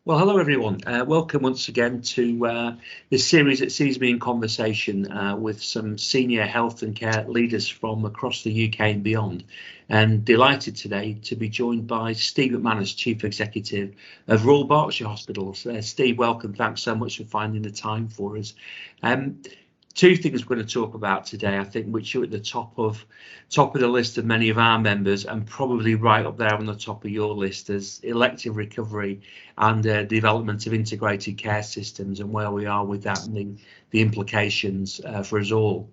Well, hello everyone. Welcome once again to this series that sees me in conversation with some senior health and care leaders from across the UK and beyond. And delighted today to be joined by Steve McManus, Chief Executive of Royal Berkshire Hospitals. Steve, welcome. Thanks so much for finding the time for us. Two things we're going to talk about today, I think, which are at the top of the list of many of our members, and probably right up there on the top of your list as elective recovery and development of integrated care systems and where we are with that and the implications for us all.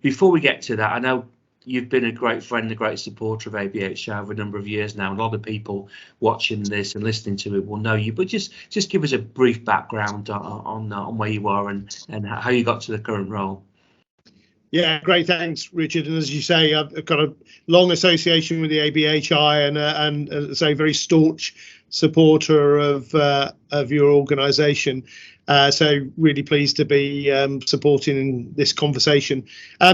Before we get to that, I know you've been a great friend, a great supporter of ABHI over a number of years now. A lot of people watching this and listening to it will know you, but just give us a brief background on where you are and how you got to the current role. Yeah, great. Thanks, Richard. And as you say, I've got a long association with the ABHI and as a very staunch supporter of your organisation. So really pleased to be supporting this conversation.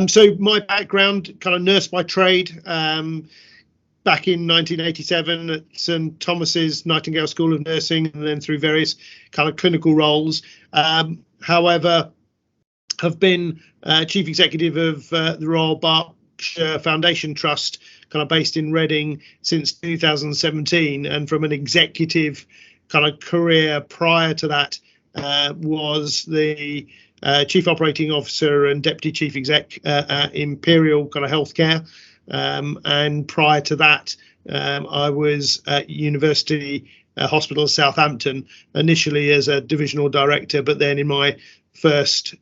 So my background, kind of nurse by trade, back in 1987 at St Thomas's Nightingale School of Nursing, and then through various kind of clinical roles. However, have been chief executive of the Royal Berkshire Foundation Trust, kind of based in Reading since 2017, and from an executive kind of career prior to that, was the chief operating officer and deputy chief exec at Imperial kind of healthcare, and prior to that, I was at University Hospital Southampton, initially as a divisional director, but then in my first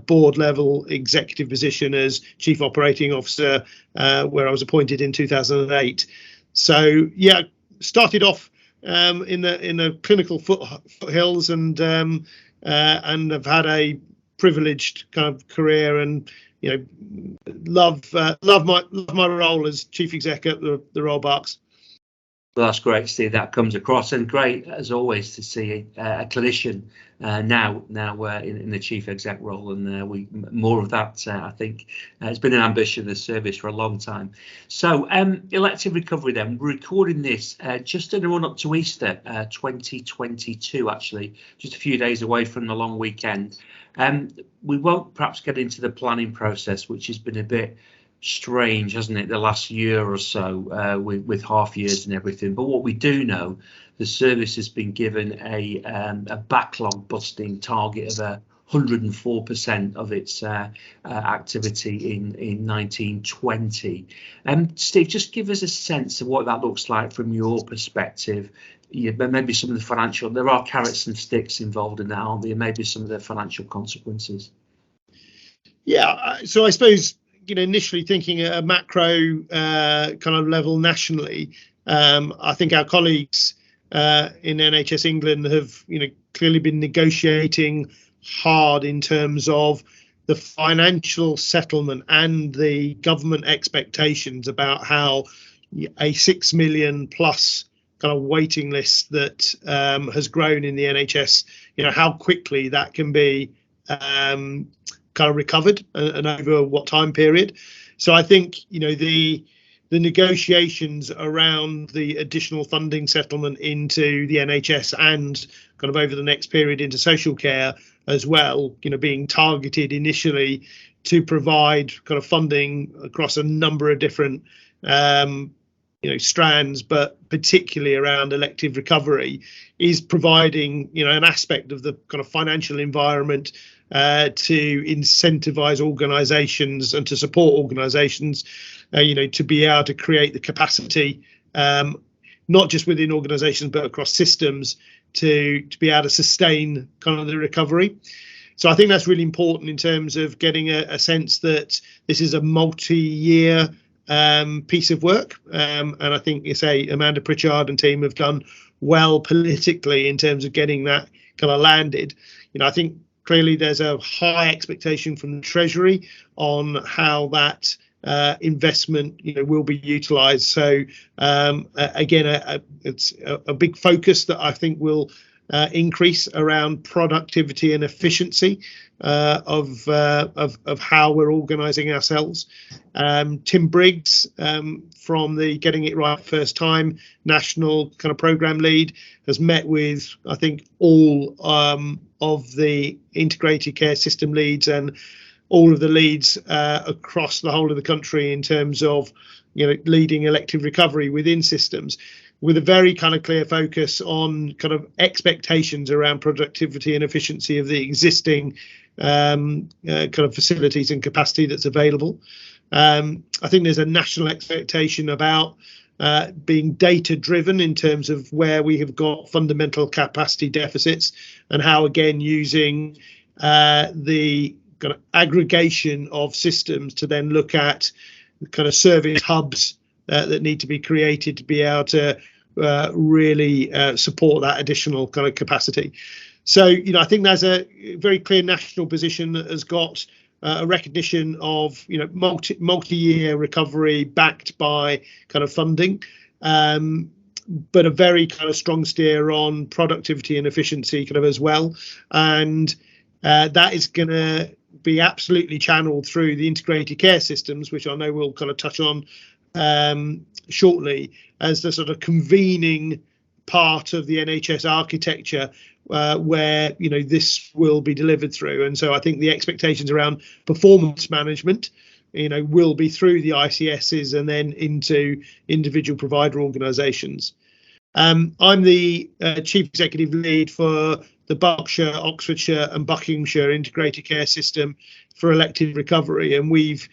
board level executive position as chief operating officer, where I was appointed in 2008. So yeah, started off in the clinical foothills and have had a privileged kind of career, and love my role as chief exec at the Royal Berks. Well, that's great to see that comes across, and great as always to see a clinician now in the chief exec role, and we more of that. I think it's been an ambition of the service for a long time. So elective recovery, then we're recording this just in a run up to Easter 2022, actually just a few days away from the long weekend. We won't perhaps get into the planning process, which has been a bit strange, hasn't it, the last year or so, with half years and everything. But what we do know, the service has been given a backlog busting target of 104% of its activity in 1920. Steve, just give us a sense of what that looks like from your perspective. Maybe some of the financial, there are carrots and sticks involved in that, aren't there? Maybe some of the financial consequences. Yeah, so I suppose, initially thinking at a macro kind of level nationally, I think our colleagues in NHS England have, clearly been negotiating hard in terms of the financial settlement and the government expectations about how a 6 million plus kind of waiting list that has grown in the NHS, how quickly that can be kind of recovered and over what time period. So I think the negotiations around the additional funding settlement into the NHS and kind of over the next period into social care as well, being targeted initially to provide kind of funding across a number of different strands, but particularly around elective recovery, is providing an aspect of the kind of financial environment to incentivize organizations and to support organizations, to be able to create the capacity, not just within organizations, but across systems to be able to sustain kind of the recovery. So I think that's really important in terms of getting a sense that this is a multi-year piece of work. And I think Amanda Pritchard and team have done well politically in terms of getting that kind of landed. I think clearly there's a high expectation from the Treasury on how that investment will be utilised. So again, it's a big focus that I think will increase around productivity and efficiency of how we're organising ourselves. Tim Briggs, from the Getting It Right First Time national kind of programme lead, has met with, I think, all of the integrated care system leads and all of the leads across the whole of the country in terms of, leading elective recovery within systems, with a very kind of clear focus on kind of expectations around productivity and efficiency of the existing kind of facilities and capacity that's available. I think there's a national expectation about being data driven in terms of where we have got fundamental capacity deficits, and how, again, using the kind of aggregation of systems to then look at kind of service hubs that need to be created to be able to really support that additional kind of capacity. So, I think there's a very clear national position that has got a recognition of, multi-year recovery backed by kind of funding, but a very kind of strong steer on productivity and efficiency kind of as well. And that is going to be absolutely channeled through the integrated care systems, which I know we'll kind of touch on shortly, as the sort of convening part of the NHS architecture where this will be delivered through. And so I think the expectations around performance management will be through the ICSs and then into individual provider organisations. I'm the chief executive lead for the Berkshire, Oxfordshire and Buckinghamshire integrated care system for elective recovery, and we've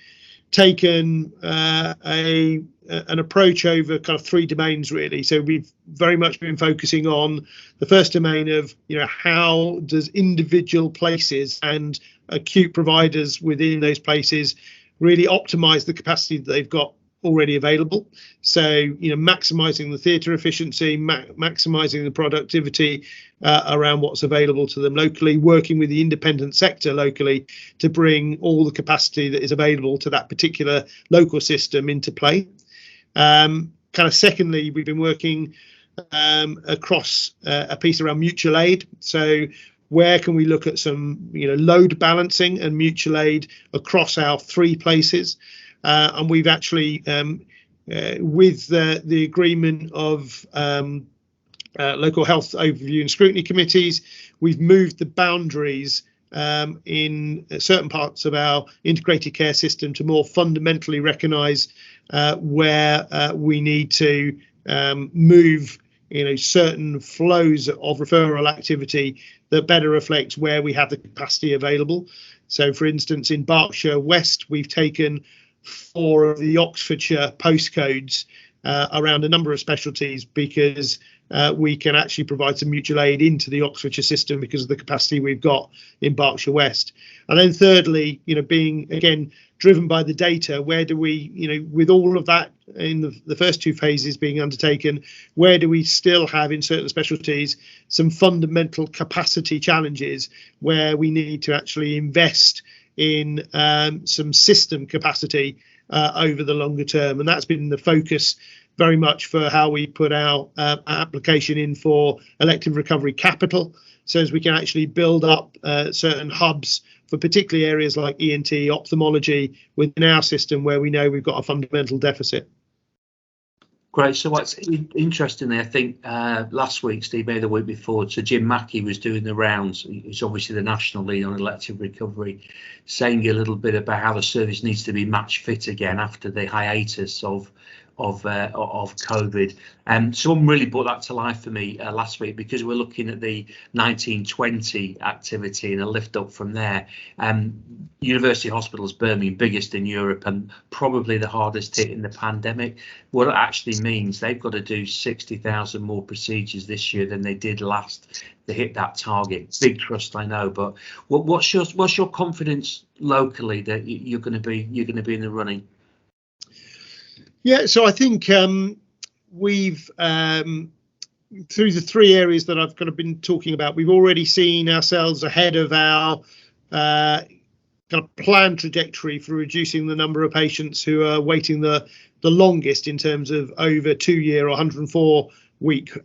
taken an approach over kind of three domains, really. So we've very much been focusing on the first domain of how does individual places and acute providers within those places really optimize the capacity that they've got already available. So maximizing the theatre efficiency, maximizing the productivity around what's available to them locally, working with the independent sector locally to bring all the capacity that is available to that particular local system into play. Kind of secondly, we've been working across a piece around mutual aid. So where can we look at some load balancing and mutual aid across our three places? And we've actually, with the agreement of local health overview and scrutiny committees, we've moved the boundaries in certain parts of our integrated care system to more fundamentally recognise where we need to move certain flows of referral activity that better reflects where we have the capacity available. So, for instance, in Berkshire West, we've taken 4 of the Oxfordshire postcodes around a number of specialties because we can actually provide some mutual aid into the Oxfordshire system because of the capacity we've got in Berkshire West. And then thirdly, being again driven by the data, where do we, with all of that in the first 2 phases being undertaken, where do we still have in certain specialties some fundamental capacity challenges where we need to actually invest in some system capacity over the longer term. And that's been the focus very much for how we put our application in for elective recovery capital, so as we can actually build up certain hubs for particularly areas like ENT, ophthalmology within our system where we know we've got a fundamental deficit. Great. So what's interesting, I think last week, Steve, maybe the week before, so Jim Mackey was doing the rounds. He's obviously the national lead on elective recovery, saying a little bit about how the service needs to be match fit again after the hiatus of COVID. Someone really brought that to life for me last week, because we're looking at the 1920 activity and a lift up from there. University Hospitals, Birmingham, biggest in Europe and probably the hardest hit in the pandemic. What it actually means, they've got to do 60,000 more procedures this year than they did last to hit that target. Big trust, I know, but what's your confidence locally that you're going to be in the running? Yeah, so I think we've, through the 3 areas that I've kind of been talking about, we've already seen ourselves ahead of our kind of planned trajectory for reducing the number of patients who are waiting the longest in terms of over 2-year or 104-week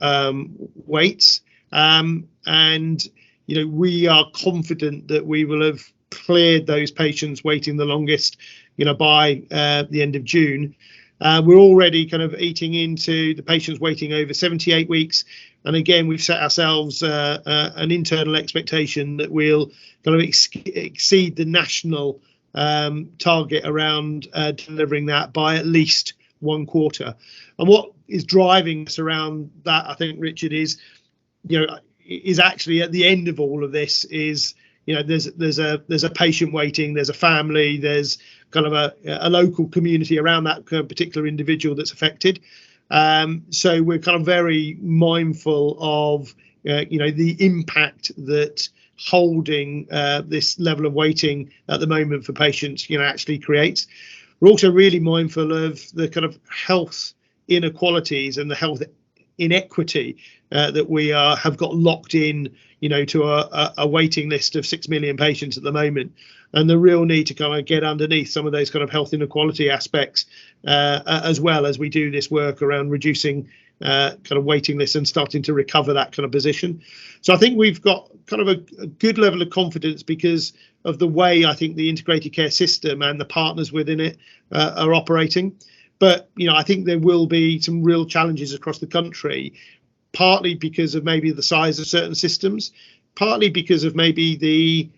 waits. And we are confident that we will have cleared those patients waiting the longest, by the end of June. We're already kind of eating into the patients waiting over 78 weeks. And again, we've set ourselves an internal expectation that we'll kind of exceed the national target around delivering that by at least 1 quarter. And what is driving us around that, I think, Richard, is actually at the end of all of this is, there's a patient waiting, there's a family, there's kind of a local community around that particular individual that's affected. So we're kind of very mindful of, the impact that holding this level of waiting at the moment for patients, actually creates. We're also really mindful of the kind of health inequalities and the health inequity that we have got locked in, to a waiting list of 6 million patients at the moment, and the real need to kind of get underneath some of those kind of health inequality aspects, as well as we do this work around reducing kind of waiting lists and starting to recover that kind of position. So I think we've got kind of a good level of confidence because of the way I think the integrated care system and the partners within it are operating. But, I think there will be some real challenges across the country, partly because of maybe the size of certain systems, partly because of maybe the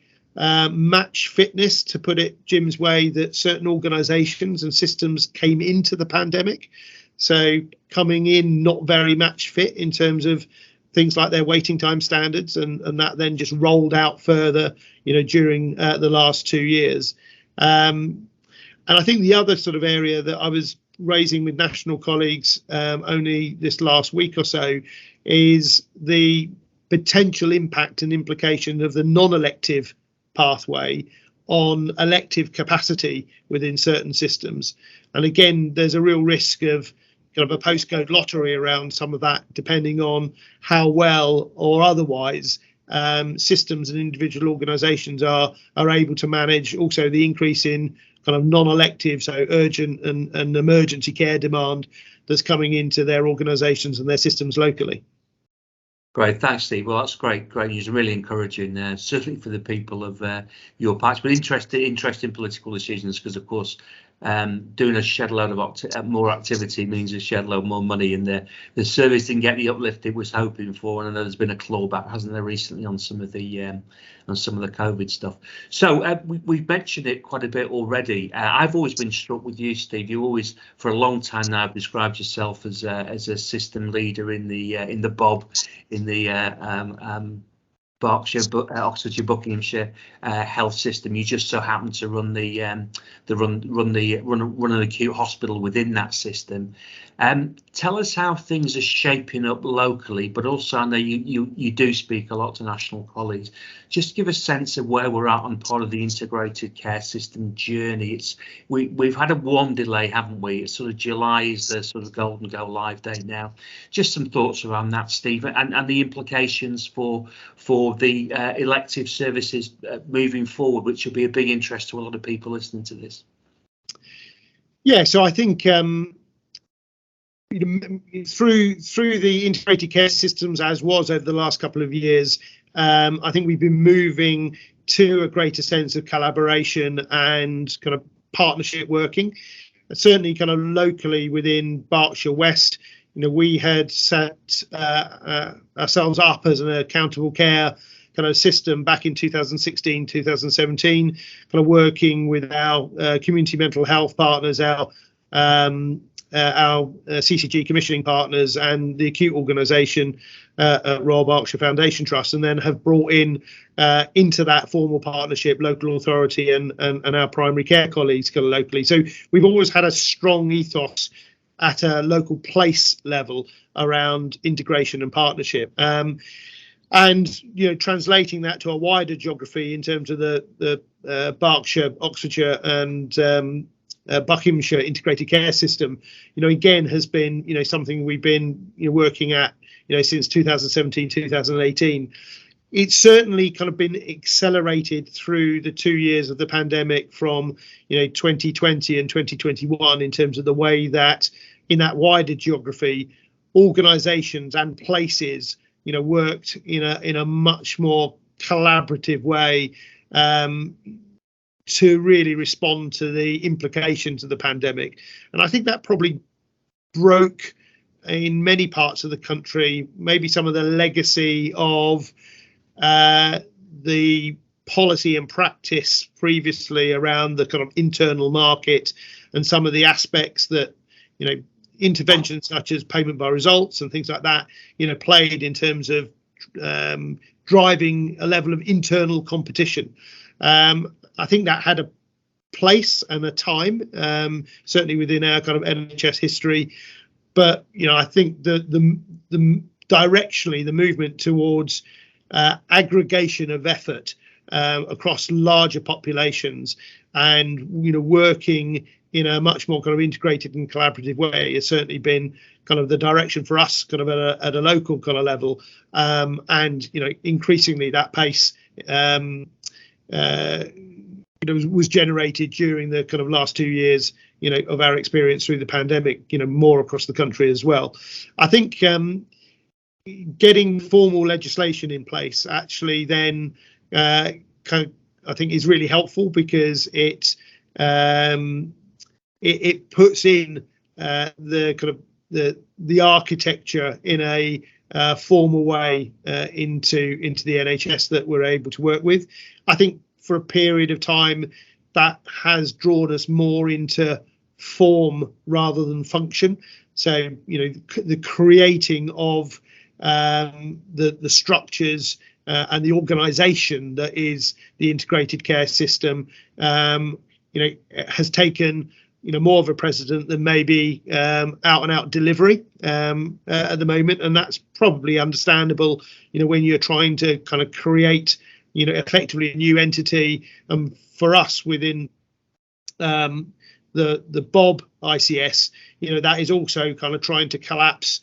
match fitness, to put it Jim's way, that certain organisations and systems came into the pandemic. So coming in not very match fit in terms of things like their waiting time standards, and that then just rolled out further, during the last 2 years. And I think the other sort of area that I was raising with national colleagues only this last week or so is the potential impact and implication of the non-elective pathway on elective capacity within certain systems. And again, there's a real risk of kind of a postcode lottery around some of that, depending on how well or otherwise systems and individual organisations are able to manage also the increase in kind of non-elective, so urgent and emergency care demand that's coming into their organisations and their systems locally. Great, thanks, Steve. Well, that's great news, really encouraging, certainly for the people of your patch, but interesting political decisions, because of course doing a shed load of more activity means a shed load more money, and the service didn't get the uplift it was hoping for. And I know there's been a clawback, hasn't there, recently on some of the COVID stuff. So we've mentioned it quite a bit already. I've always been struck with you, Steve. You always, for a long time now, described yourself as a system leader in the BOB, in the Berkshire, Oxfordshire, Buckinghamshire health system. You just so happen to run an acute hospital within that system. Tell us how things are shaping up locally, but also I know you do speak a lot to national colleagues. Just give a sense of where we're at on part of the integrated care system journey. We've had a warm delay, haven't we? It's sort of July is the sort of golden go live date now. Just some thoughts around that, Steve, and the implications for the elective services moving forward, which will be a big interest to a lot of people listening to this. Yeah, so I think through the integrated care systems, as was over the last couple of years, I think we've been moving to a greater sense of collaboration and kind of partnership working. Certainly kind of locally within Berkshire West, we had set ourselves up as an accountable care kind of system back in 2016, 2017, kind of working with our community mental health partners, our CCG commissioning partners and the acute organisation at Royal Berkshire Foundation Trust, and then have brought in into that formal partnership local authority and our primary care colleagues kind of locally. So we've always had a strong ethos at a local place level around integration and partnership. And translating that to a wider geography in terms of the Berkshire, Oxfordshire and Buckinghamshire integrated care system, again has been something we've been working at since 2017, 2018. It's certainly kind of been accelerated through the 2 years of the pandemic from 2020 and 2021 in terms of the way that in that wider geography organisations and places worked in a much more collaborative way to really respond to the implications of the pandemic. And I think that probably broke in many parts of the country maybe some of the legacy of the policy and practice previously around the kind of internal market and some of the aspects that interventions such as payment by results and things like that played in terms of driving a level of internal competition. I think that had a place and a time, certainly within our kind of NHS history. But I think the directionally the movement towards aggregation of effort across larger populations and working in a much more kind of integrated and collaborative way has certainly been kind of the direction for us kind of at a local kind of level, and increasingly that pace was generated during the kind of last 2 years of our experience through the pandemic, more across the country as well. I think getting formal legislation in place actually then I think is really helpful, because it puts in the kind of the architecture in a formal way into the NHS that we're able to work with. I think for a period of time that has drawn us more into form rather than function. So the creating of the structures and the organisation that is the integrated care system has taken more of a precedent than maybe out and out delivery at the moment, and that's probably understandable when you're trying to kind of create effectively a new entity. For us within the Bob ICS, that is also kind of trying to collapse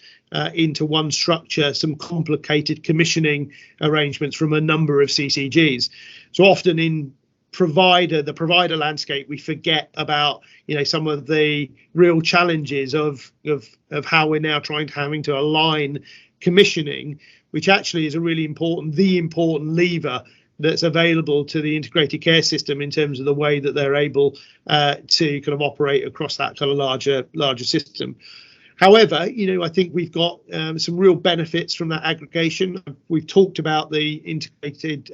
into one structure some complicated commissioning arrangements from a number of CCGs. So often in the provider landscape, we forget about some of the real challenges of how we're now having to align commissioning, which actually is a really important lever that's available to the integrated care system in terms of the way that they're able to kind of operate across that kind of larger system. However, I think we've got some real benefits from that aggregation. We've talked about the integrated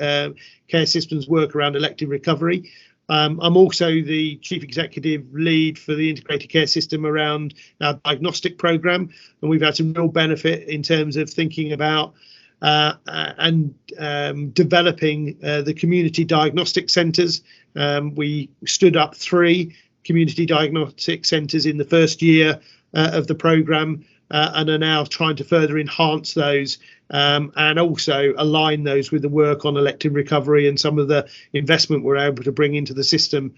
care systems work around elective recovery. I'm also the chief executive lead for the integrated care system around our diagnostic programme, and we've had some real benefit in terms of thinking about and developing the community diagnostic centres. We stood up 3 community diagnostic centres in the first year of the programme, and are now trying to further enhance those and also align those with the work on elective recovery and some of the investment we're able to bring into the system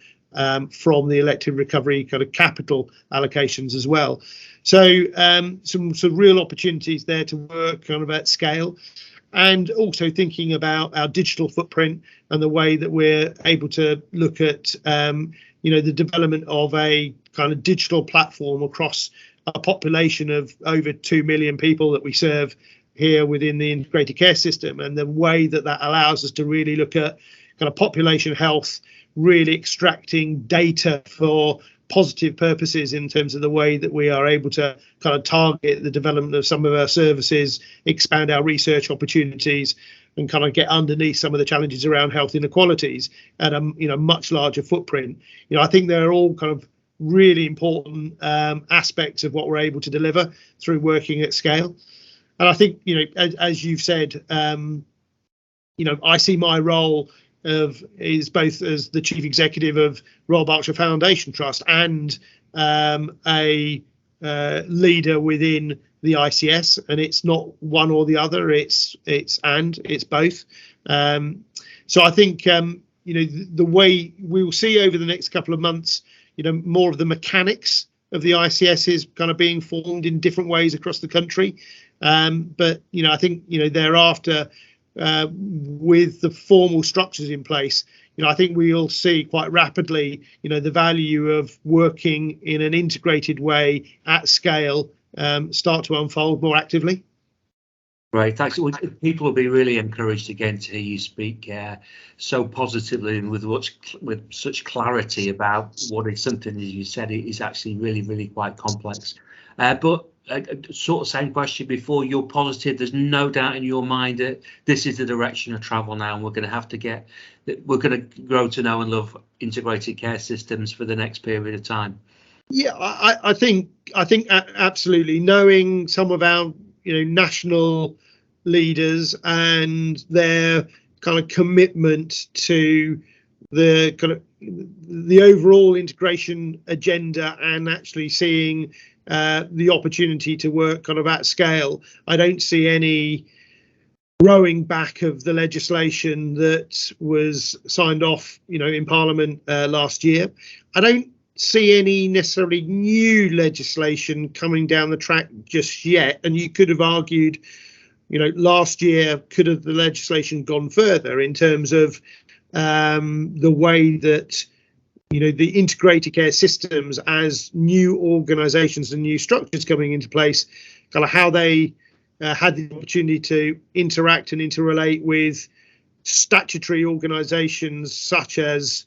from the elective recovery kind of capital allocations as well. So some real opportunities there to work kind of at scale, and also thinking about our digital footprint and the way that we're able to look at the development of a kind of digital platform across a population of over 2 million people that we serve here within the integrated care system, and the way that allows us to really look at kind of population health, really extracting data for positive purposes in terms of the way that we are able to kind of target the development of some of our services, expand our research opportunities, and kind of get underneath some of the challenges around health inequalities at a much larger footprint. I think they're all kind of really important aspects of what we're able to deliver through working at scale. And I think as you've said, I see my role is both as the chief executive of Royal Berkshire Foundation Trust and a leader within the ICS, and it's not one or the other, it's both. So I think the way we will see over the next couple of months, more of the mechanics of the ICS is kind of being formed in different ways across the country, but I think thereafter, with the formal structures in place, I think we'll see quite rapidly the value of working in an integrated way at scale start to unfold more actively. Right, thanks. People will be really encouraged again to hear you speak so positively and with such clarity about what is something, as you said, it is actually really, really quite complex. But sort of same question before, you're positive. There's no doubt in your mind that this is the direction of travel now, and we're going to grow to know and love integrated care systems for the next period of time. Yeah, I think absolutely. Knowing some of our national leaders and their kind of commitment to the kind of the overall integration agenda and actually seeing the opportunity to work kind of at scale, I don't see any rowing back of the legislation that was signed off, in Parliament last year. I don't see any necessarily new legislation coming down the track just yet, and you could have argued last year could have the legislation gone further in terms of the way that the integrated care systems as new organizations and new structures coming into place, kind of how they had the opportunity to interact and interrelate with statutory organizations such as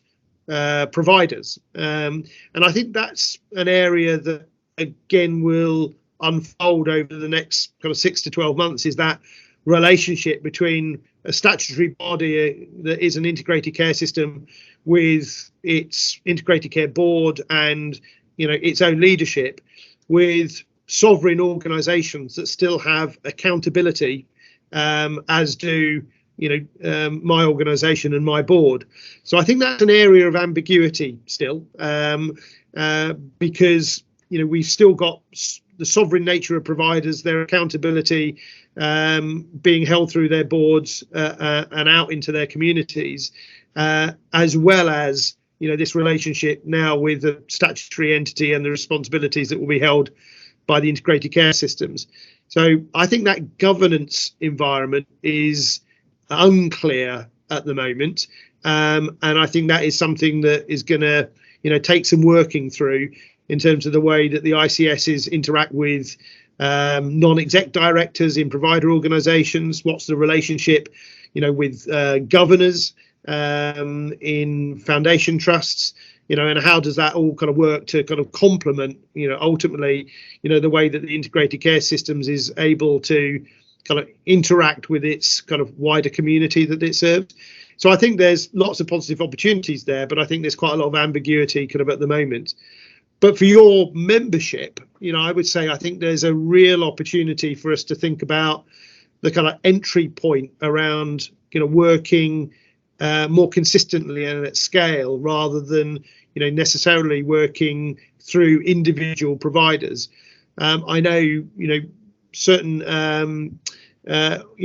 providers. And I think that's an area that, again, will unfold over the next kind of 6 to 12 months, is that relationship between a statutory body that is an integrated care system with its integrated care board and its own leadership, with sovereign organizations that still have accountability, as do my organization and my board. So I think that's an area of ambiguity still, because we've still got the sovereign nature of providers, their accountability being held through their boards and out into their communities, as well as this relationship now with the statutory entity and the responsibilities that will be held by the integrated care systems. So I think that governance environment is unclear at the moment, and I think that is something that is going to take some working through in terms of the way that the ICSs interact with non-exec directors in provider organizations. What's the relationship with governors in foundation trusts, and how does that all kind of work to kind of complement ultimately the way that the integrated care systems is able to kind of interact with its kind of wider community that it serves. So I think there's lots of positive opportunities there, but I think there's quite a lot of ambiguity kind of at the moment. But for your membership, I would say I think there's a real opportunity for us to think about the kind of entry point around working more consistently and at scale, rather than necessarily working through individual providers. I know certain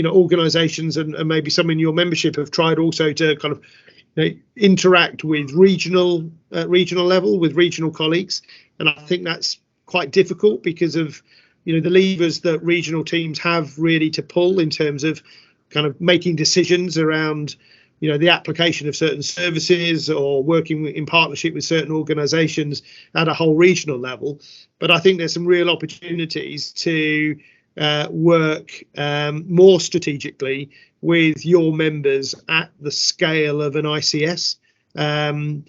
organizations and maybe some in your membership have tried also to kind of interact with regional level with regional colleagues, and I think that's quite difficult because of the levers that regional teams have really to pull in terms of kind of making decisions around the application of certain services or working in partnership with certain organizations at a whole regional level. But I think there's some real opportunities to work more strategically with your members at the scale of an ICS. And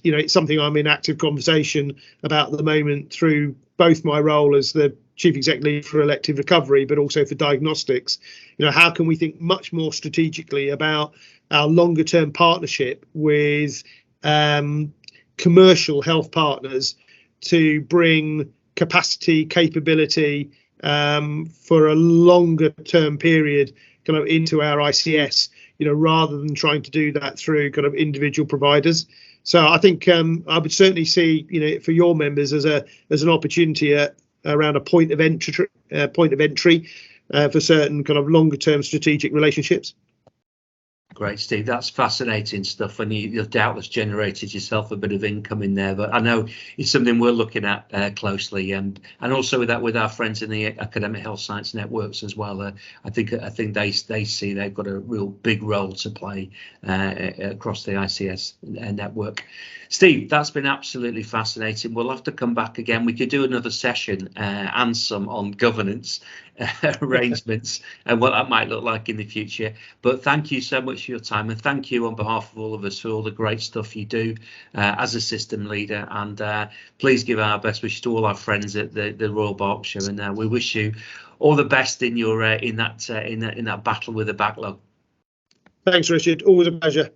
it's something I'm in active conversation about at the moment through both my role as the Chief Executive for Elective Recovery, but also for diagnostics. How can we think much more strategically about our longer term partnership with commercial health partners to bring capacity, capability for a longer term period kind of into our ICS, rather than trying to do that through kind of individual providers. So I think I would certainly see, for your members as an opportunity around a point of entry for certain kind of longer term strategic relationships. Great, Steve. That's fascinating stuff, and you've doubtless generated yourself a bit of income in there. But I know it's something we're looking at closely, and also with our friends in the academic health science networks as well. I think they see they've got a real big role to play across the ICS network. Steve, that's been absolutely fascinating. We'll have to come back again. We could do another session and some on governance arrangements and what that might look like in the future. But thank you so much for your time, and thank you on behalf of all of us for all the great stuff you do as a system leader. And please give our best wishes to all our friends at the Royal Berkshire, and we wish you all the best in your in that battle with the backlog. Thanks, Richard. Always a pleasure.